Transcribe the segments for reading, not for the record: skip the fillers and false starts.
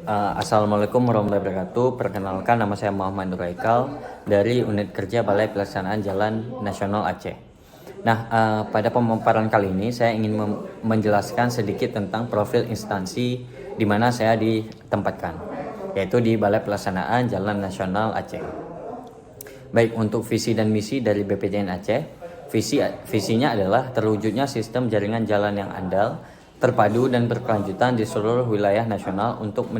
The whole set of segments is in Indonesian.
Assalamualaikum warahmatullahi wabarakatuh. Perkenalkan, nama saya Muhammad Nur Haikal dari Unit Kerja Balai Pelaksanaan Jalan Nasional Aceh. Nah, pada pemaparan kali ini saya ingin menjelaskan sedikit tentang profil instansi di mana saya ditempatkan, yaitu di Balai Pelaksanaan Jalan Nasional Aceh. Baik, untuk visi dan misi dari BPJN Aceh, visinya adalah terwujudnya sistem jaringan jalan yang andal, terpadu dan berkelanjutan di seluruh wilayah nasional untuk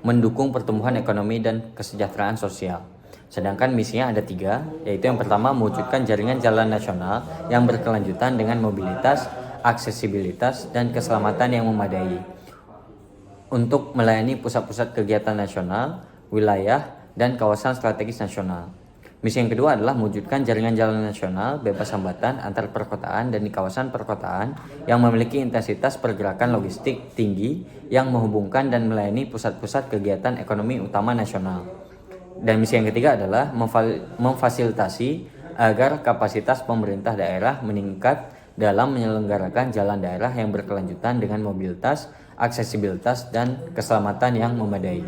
mendukung pertumbuhan ekonomi dan kesejahteraan sosial. Sedangkan misinya ada 3, yaitu yang pertama mewujudkan jaringan jalan nasional yang berkelanjutan dengan mobilitas, aksesibilitas, dan keselamatan yang memadai untuk melayani pusat-pusat kegiatan nasional, wilayah, dan kawasan strategis nasional. Misi yang kedua adalah mewujudkan jaringan jalan nasional bebas hambatan antar perkotaan dan di kawasan perkotaan yang memiliki intensitas pergerakan logistik tinggi yang menghubungkan dan melayani pusat-pusat kegiatan ekonomi utama nasional. Dan misi yang ketiga adalah memfasilitasi agar kapasitas pemerintah daerah meningkat dalam menyelenggarakan jalan daerah yang berkelanjutan dengan mobilitas, aksesibilitas, dan keselamatan yang memadai.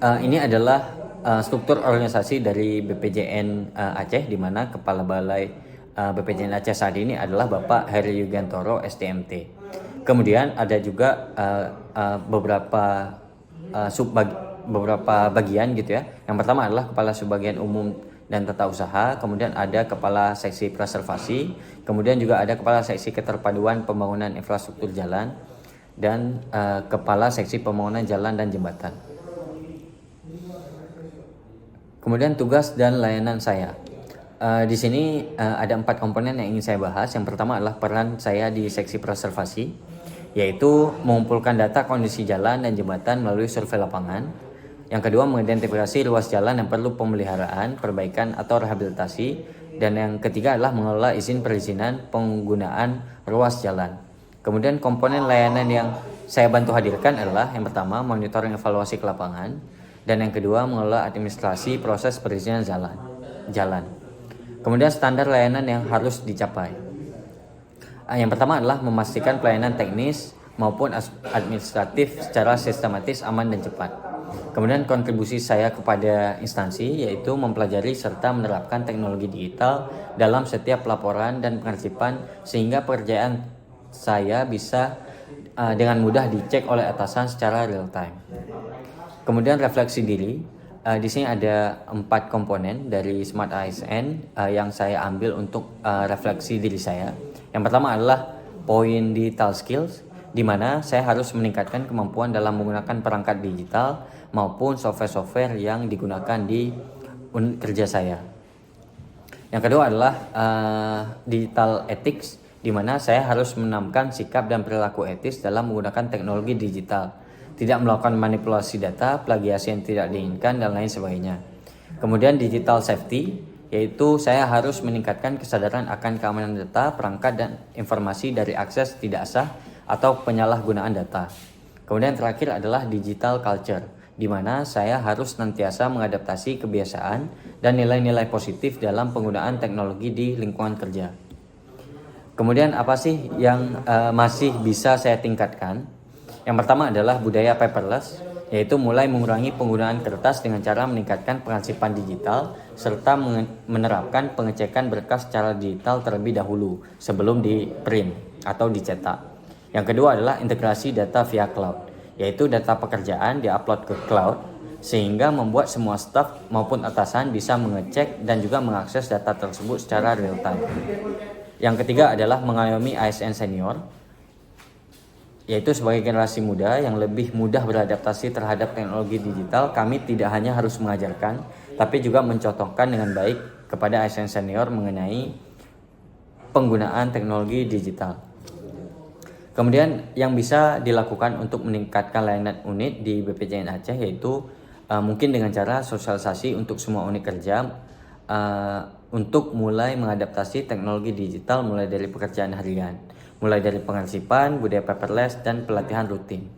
Ini adalah struktur organisasi dari BPJN Aceh, di mana Kepala Balai BPJN Aceh saat ini adalah Bapak Heri Yugantoro STMT. Kemudian ada juga beberapa bagian gitu ya. Yang pertama adalah Kepala Subbagian Umum dan Tata Usaha, kemudian ada Kepala Seksi Preservasi, kemudian juga ada Kepala Seksi Keterpaduan Pembangunan Infrastruktur Jalan, dan Kepala Seksi Pembangunan Jalan dan Jembatan. Kemudian tugas dan layanan saya. Di sini ada 4 komponen yang ingin saya bahas. Yang pertama adalah peran saya di seksi preservasi, yaitu mengumpulkan data kondisi jalan dan jembatan melalui survei lapangan. Yang kedua, mengidentifikasi ruas jalan yang perlu pemeliharaan, perbaikan, atau rehabilitasi. Dan yang ketiga adalah mengelola izin perizinan penggunaan ruas jalan. Kemudian komponen layanan yang saya bantu hadirkan adalah yang pertama, monitoring evaluasi ke lapangan. Dan yang kedua, mengelola administrasi proses perizinan jalan. Kemudian standar layanan yang harus dicapai. Yang pertama adalah memastikan pelayanan teknis maupun administratif secara sistematis, aman, dan cepat. Kemudian kontribusi saya kepada instansi yaitu mempelajari serta menerapkan teknologi digital dalam setiap laporan dan pengarsipan sehingga pekerjaan saya bisa dengan mudah dicek oleh atasan secara real time. Kemudian refleksi diri, di sini ada 4 komponen dari Smart ASN yang saya ambil untuk refleksi diri saya. Yang pertama adalah poin digital skills, di mana saya harus meningkatkan kemampuan dalam menggunakan perangkat digital maupun software-software yang digunakan di unit kerja saya. Yang kedua adalah digital ethics, di mana saya harus menanamkan sikap dan perilaku etis dalam menggunakan teknologi digital, tidak melakukan manipulasi data, plagiasi yang tidak diinginkan, dan lain sebagainya. Kemudian digital safety, yaitu saya harus meningkatkan kesadaran akan keamanan data, perangkat, dan informasi dari akses tidak sah atau penyalahgunaan data. Kemudian terakhir adalah digital culture, di mana saya harus senantiasa mengadaptasi kebiasaan dan nilai-nilai positif dalam penggunaan teknologi di lingkungan kerja. Kemudian apa sih yang masih bisa saya tingkatkan? Yang pertama adalah budaya paperless, yaitu mulai mengurangi penggunaan kertas dengan cara meningkatkan pengarsipan digital serta menerapkan pengecekan berkas secara digital terlebih dahulu sebelum di print atau dicetak. Yang kedua adalah integrasi data via cloud, yaitu data pekerjaan diupload ke cloud sehingga membuat semua staf maupun atasan bisa mengecek dan juga mengakses data tersebut secara real time. Yang ketiga adalah mengayomi ASN senior, yaitu sebagai generasi muda yang lebih mudah beradaptasi terhadap teknologi digital. Kami tidak hanya harus mengajarkan, tapi juga mencontohkan dengan baik kepada ASN senior mengenai penggunaan teknologi digital. Kemudian yang bisa dilakukan untuk meningkatkan layanan unit di BPJN Aceh yaitu mungkin dengan cara sosialisasi untuk semua unit kerja untuk mulai mengadaptasi teknologi digital mulai dari pekerjaan harian, mulai dari pengarsipan, budaya paperless, dan pelatihan rutin.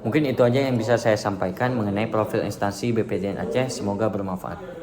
Mungkin itu aja yang bisa saya sampaikan mengenai profil instansi BPJN Aceh. Semoga bermanfaat.